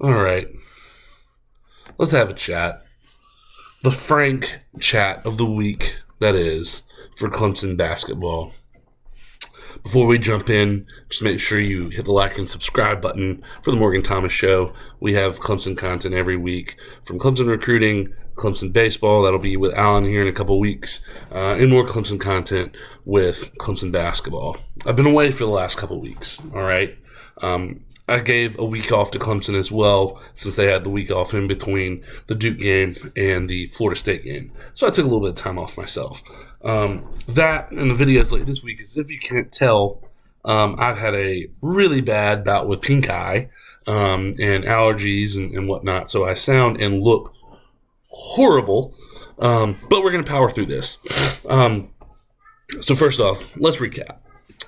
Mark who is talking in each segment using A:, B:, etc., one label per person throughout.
A: All right, let's have a chat. The frank chat of the week, that is, for Clemson basketball. Before we jump in, just make sure you hit the like and subscribe button for the Morgan Thomas Show. We have Clemson content every week from Clemson recruiting, Clemson baseball. That'll be with Alan here in a couple weeks, and more Clemson content with Clemson basketball. I've been away for the last couple weeks, all right? I gave a week off to Clemson as well, since they had the week off in between the Duke game and the Florida State game. So I took a little bit of time off myself. That and the videos like this week, as if you can't tell, I've had a really bad bout with pink eye and allergies and whatnot. So I sound and look horrible, but we're going to power through this. So first off, let's recap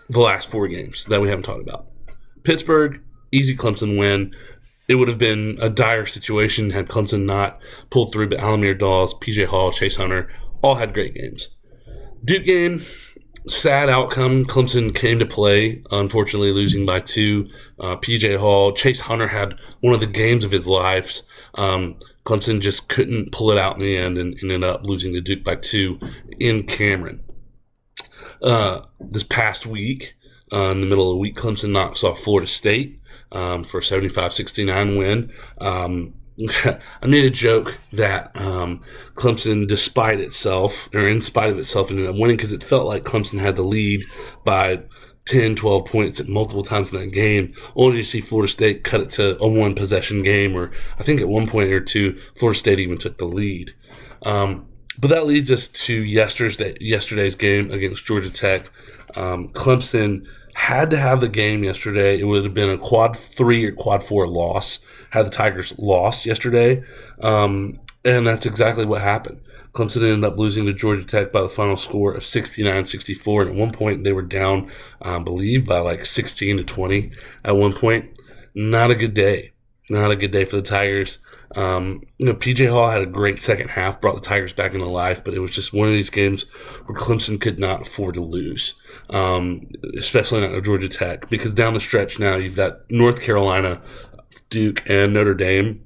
A: the last 4 games that we haven't talked about. Pittsburgh, easy Clemson win. It would have been a dire situation had Clemson not pulled through, but Alamir Dawes, P.J. Hall, Chase Hunter all had great games. Duke game, sad outcome. Clemson came to play, unfortunately losing by 2. P.J. Hall, Chase Hunter had one of the games of his lives. Clemson just couldn't pull it out in the end and ended up losing to Duke by 2 in Cameron. This past week, in the middle of the week, Clemson knocks off Florida State for a 75-69 win. I made a joke that Clemson, in spite of itself, ended up winning because it felt like Clemson had the lead by 10, 12 points at multiple times in that game, only to see Florida State cut it to a one-possession game, or I think at one point or two, Florida State even took the lead. But that leads us to yesterday's game against Georgia Tech. Clemson had to have the game yesterday. It would have been a quad 3 or quad 4 loss had the Tigers lost yesterday. And that's exactly what happened. Clemson ended up losing to Georgia Tech by the final score of 69-64. And at one point, they were down, I believe, by like 16 to 20 at one point. Not a good day. Not a good day for the Tigers. P.J. Hall had a great second half, brought the Tigers back into life, but it was just one of these games where Clemson could not afford to lose, especially not at Georgia Tech, because down the stretch now you've got North Carolina, Duke, and Notre Dame.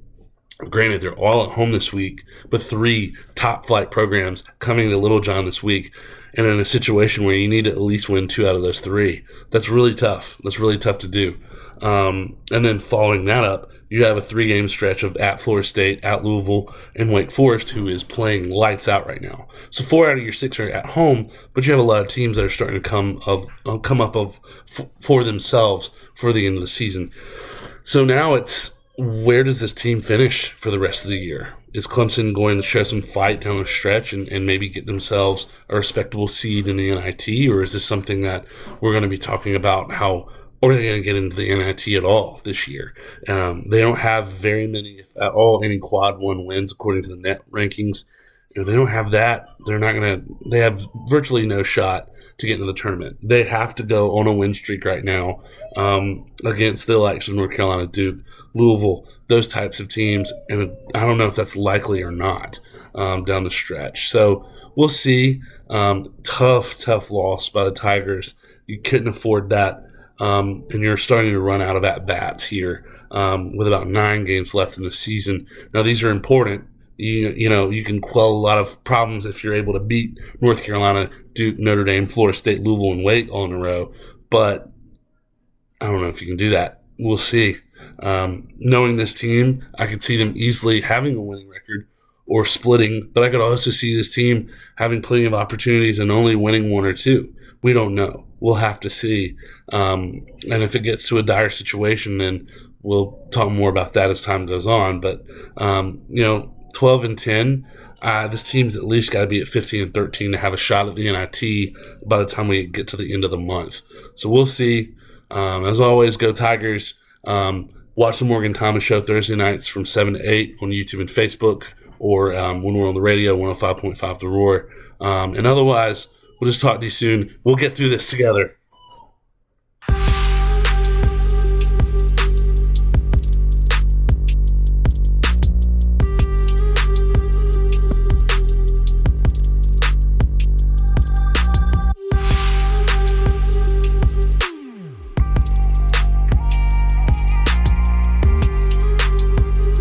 A: Granted, they're all at home this week, but 3 top-flight programs coming to Little John this week, and in a situation where you need to at least win 2 out of those 3. That's really tough. That's really tough to do. And then following that up, you have a 3-game stretch of at Florida State, at Louisville, and Wake Forest, who is playing lights out right now. So 4 out of your 6 are at home, but you have a lot of teams that are starting to come up for themselves for the end of the season. So now it's, where does this team finish for the rest of the year? Is Clemson going to show some fight down the stretch and maybe get themselves a respectable seed in the NIT, or is this something that we're going to be talking about how are they going to get into the NIT at all this year? They don't have very many, if at all, any quad 1 wins according to the net rankings. If they don't have that, they have virtually no shot to get into the tournament. They have to go on a win streak right now against the likes of North Carolina, Duke, Louisville, those types of teams. And I don't know if that's likely or not down the stretch. So we'll see. Tough loss by the Tigers. You couldn't afford that. And you're starting to run out of at-bats here with about 9 games left in the season. Now, these are important. You can quell a lot of problems if you're able to beat North Carolina, Duke, Notre Dame, Florida State, Louisville, and Wake all in a row. But I don't know if you can do that. We'll see. Knowing this team, I could see them easily having a winning record or splitting, but I could also see this team having plenty of opportunities and only winning 1 or 2. We don't know. We'll have to see. And if it gets to a dire situation, then we'll talk more about that as time goes on. But, 12-10, this team's at least got to be at 15-13 to have a shot at the NIT by the time we get to the end of the month. So we'll see. As always, go Tigers. Watch the Morgan Thomas Show Thursday nights from 7 to 8 on YouTube and Facebook, or when we're on the radio, 105.5 The Roar. And otherwise, we'll just talk to you soon. We'll get through this together.